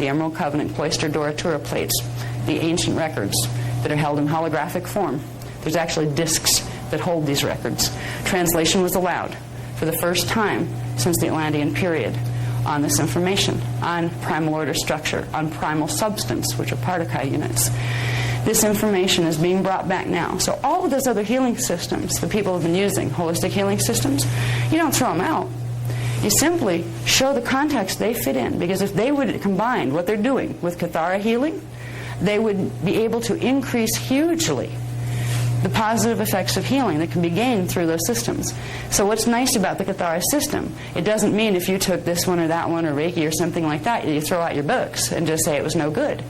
the Emerald Covenant Cloister Doratura plates, the ancient records that are held in holographic form. There's actually discs that hold these records. Translation was allowed for the first time since the Atlantean period on this information, on primal order structure, on primal substance, which are Partakai units. This information is being brought back now. So all of those other healing systems that people have been using, holistic healing systems, you don't throw them out. You simply show the context they fit in, because if they would combine what they're doing with Cathara healing, they would be able to increase hugely the positive effects of healing that can be gained through those systems. So what's nice about the Cathara system, it doesn't mean if you took this one or that one or Reiki or something like that, you throw out your books and just say it was no good.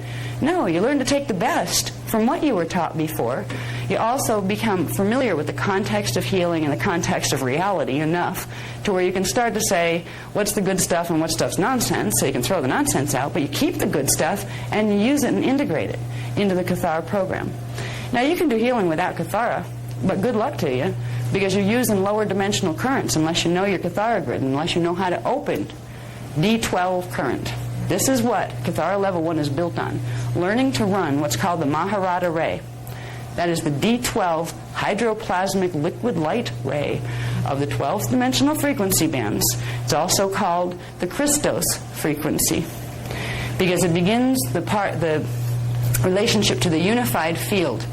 No, you learn to take the best from what you were taught before. You also become familiar with the context of healing and the context of reality enough to where you can start to say what's the good stuff and what stuff's nonsense, so you can throw the nonsense out, but you keep the good stuff and you use it and integrate it into the Cathara program. Now, you can do healing without Cathara, but good luck to you, because you're using lower dimensional currents unless you know your Cathara grid, unless you know how to open D12 current. This is what Cathara Level 1 is built on. Learning to run what's called the Maharata ray. That is the D12 hydroplasmic liquid light ray of the 12th dimensional frequency bands. It's also called the Christos frequency, because it begins the relationship to the unified field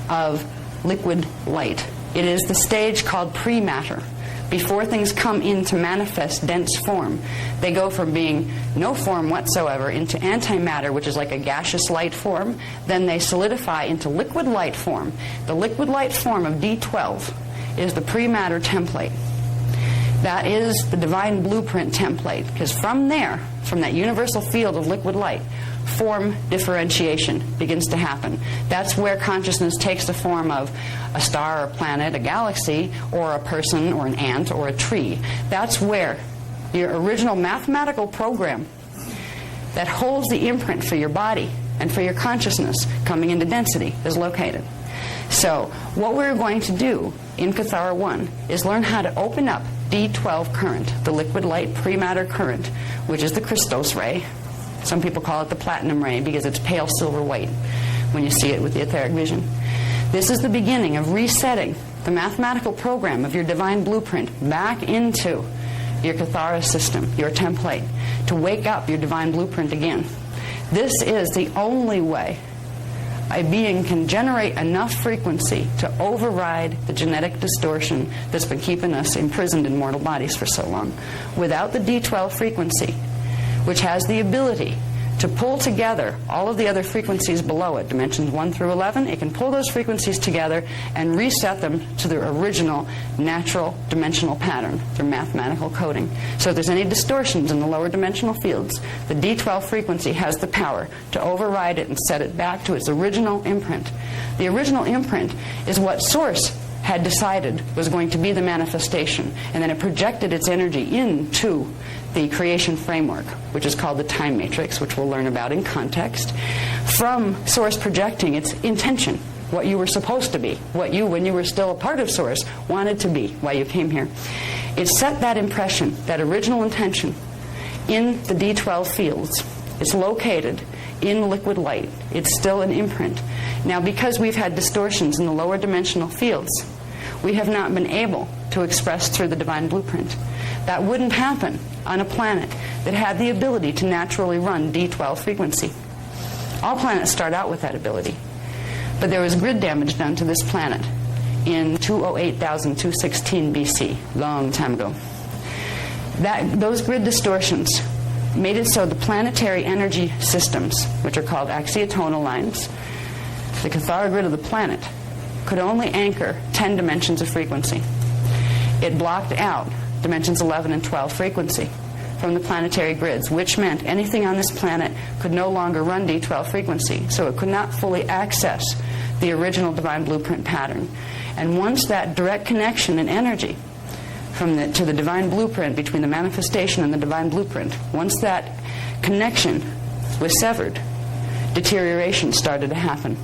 of liquid light. It is the stage called pre-matter. Before things come into manifest dense form, they go from being no form whatsoever into antimatter, which is like a gaseous light form. Then they solidify into liquid light form. The liquid light form of D12 is the pre-matter template. That is the divine blueprint template, because from there, from that universal field of liquid light, form differentiation begins to happen. That's where consciousness takes the form of a star, a planet, a galaxy, or a person, or an ant, or a tree. That's where your original mathematical program that holds the imprint for your body and for your consciousness coming into density is located. So what we're going to do in Cathara 1 is learn how to open up D12 current, the liquid light pre-matter current, which is the Christos ray. Some people call it the platinum ray because it's pale silver white when you see it with the etheric vision. This is the beginning of resetting the mathematical program of your divine blueprint back into your Cathara system, your template, to wake up your divine blueprint again. This is the only way a being can generate enough frequency to override the genetic distortion that's been keeping us imprisoned in mortal bodies for so long. Without the D12 frequency, which has the ability to pull together all of the other frequencies below it, dimensions 1 through 11, it can pull those frequencies together and reset them to their original natural dimensional pattern, their mathematical coding. So if there's any distortions in the lower dimensional fields, the D12 frequency has the power to override it and set it back to its original imprint. The original imprint is what Source had decided was going to be the manifestation, and then it projected its energy into the creation framework, which is called the time matrix, which we'll learn about in context, from Source projecting its intention, what you were supposed to be, what you, when you were still a part of Source, wanted to be, why you came here. It set that impression, that original intention, in the D12 fields. It's located in liquid light. It's still an imprint. Now, because we've had distortions in the lower dimensional fields, we have not been able to express through the divine blueprint. That wouldn't happen on a planet that had the ability to naturally run D12 frequency. All planets start out with that ability. But there was grid damage done to this planet in 208,216 BC, long time ago. Those grid distortions made it so the planetary energy systems, which are called axiotonal lines, the Cathara grid of the planet, could only anchor 10 dimensions of frequency. It blocked out dimensions 11 and 12 frequency from the planetary grids, which meant anything on this planet could no longer run D12 frequency, so it could not fully access the original divine blueprint pattern. And once that direct connection in energy to the divine blueprint, between the manifestation and the divine blueprint, once that connection was severed, deterioration started to happen.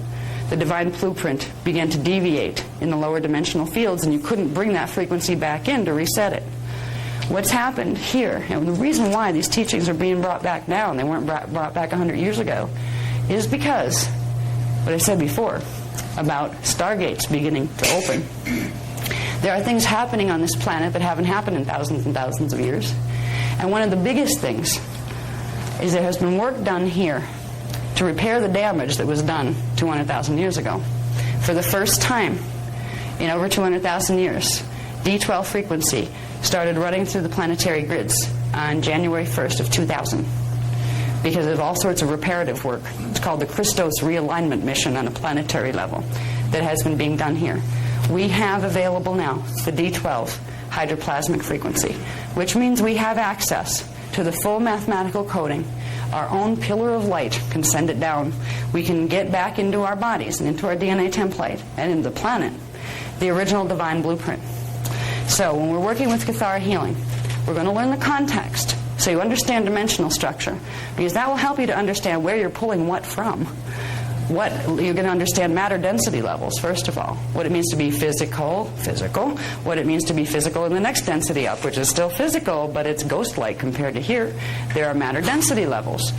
The divine blueprint began to deviate in the lower dimensional fields, and you couldn't bring that frequency back in to reset it. What's happened here, and the reason why these teachings are being brought back now and they weren't brought back 100 years ago, is because what I said before about stargates beginning to open. There are things happening on this planet that haven't happened in thousands and thousands of years. And one of the biggest things is there has been work done here to repair the damage that was done 200,000 years ago. For the first time in over 200,000 years, D12 frequency started running through the planetary grids on January 1st of 2000 because of all sorts of reparative work. It's called the Christos Realignment Mission on a planetary level that has been being done here. We have available now the D12 hydroplasmic frequency, which means we have access to the full mathematical coding. Our own pillar of light can send it down. We can get back into our bodies and into our DNA template and into the planet, the original divine blueprint. So when we're working with Cathara healing, we're going to learn the context so you understand dimensional structure, because that will help you to understand where you're pulling what from. What you're going to understand matter density levels, first of all. What it means to be physical. What it means to be physical in the next density up, which is still physical, but it's ghost-like compared to here. There are matter density levels.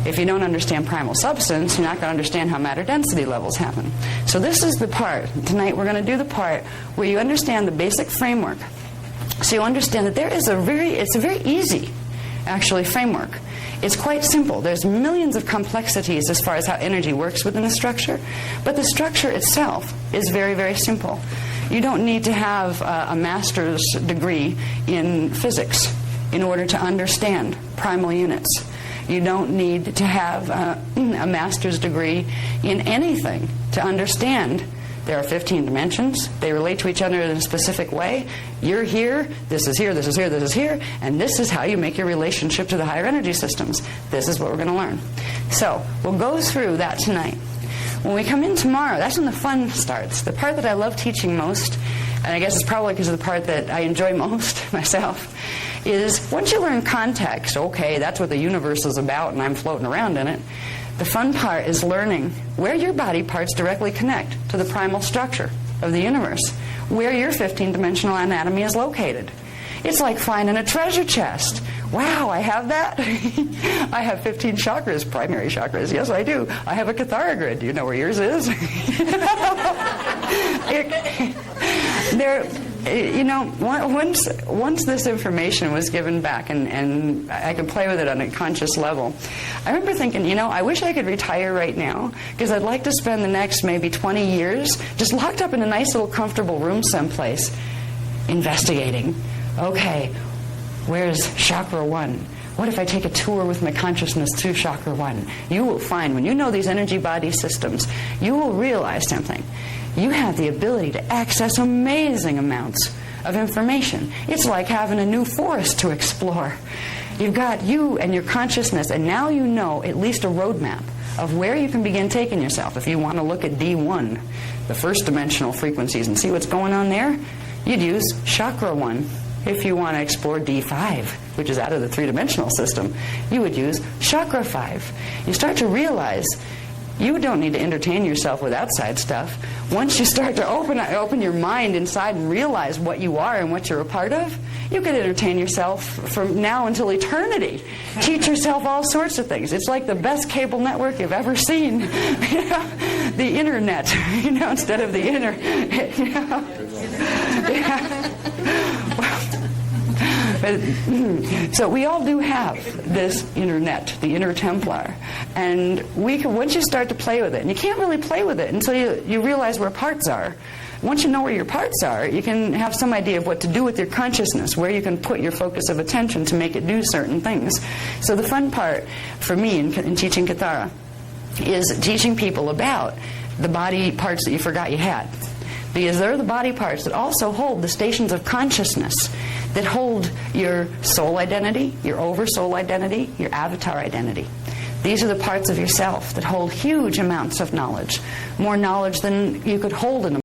If you don't understand primal substance, you're not going to understand how matter density levels happen. So this is the part. Tonight we're going to do the part where you understand the basic framework. So you understand that it's a very easy, actually, framework. It's quite simple. There's millions of complexities as far as how energy works within the structure, but the structure itself is very, very simple. You don't need to have a master's degree in physics in order to understand primal units. You don't need to have a master's degree in anything to understand there are 15 dimensions. They relate to each other in a specific way. You're here, this is here, this is here, this is here, and this is how you make your relationship to the higher energy systems. This is what we're going to learn. So we'll go through that tonight. When we come in tomorrow, that's when the fun starts. The part that I love teaching most, and I guess it's probably because of the part that I enjoy most myself, is once you learn context, okay, that's what the universe is about and I'm floating around in it. The fun part is learning where your body parts directly connect to the primal structure of the universe, where your 15-dimensional anatomy is located. It's like finding a treasure chest. Wow, I have that? I have 15 chakras, primary chakras. Yes, I do. I have a Cathara grid. Do you know where yours is? Once this information was given back and I could play with it on a conscious level, I remember thinking, I wish I could retire right now, because I'd like to spend the next maybe 20 years just locked up in a nice little comfortable room someplace investigating. Okay, where's chakra 1? What if I take a tour with my consciousness through chakra 1? You will find, when you know these energy body systems, you will realize something. You have the ability to access amazing amounts of information. It's like having a new forest to explore. You've got you and your consciousness, and now you know at least a roadmap of where you can begin taking yourself. If you want to look at D1, the first dimensional frequencies, and see what's going on there, you'd use chakra 1. If you want to explore D5, which is out of the three-dimensional system, you would use chakra 5. You start to realize you don't need to entertain yourself with outside stuff. Once you start to open your mind inside and realize what you are and what you're a part of, you can entertain yourself from now until eternity. Teach yourself all sorts of things. It's like the best cable network you've ever seen. The internet, instead of the inner. So we all do have this internet, the inner Templar, and once you start to play with it, and you can't really play with it until you realize where parts are. Once you know where your parts are, you can have some idea of what to do with your consciousness, where you can put your focus of attention to make it do certain things. So the fun part for me in teaching Cathara is teaching people about the body parts that you forgot you had. Because they're the body parts that also hold the stations of consciousness, that hold your soul identity, your oversoul identity, your avatar identity. These are the parts of yourself that hold huge amounts of knowledge, more knowledge than you could hold in a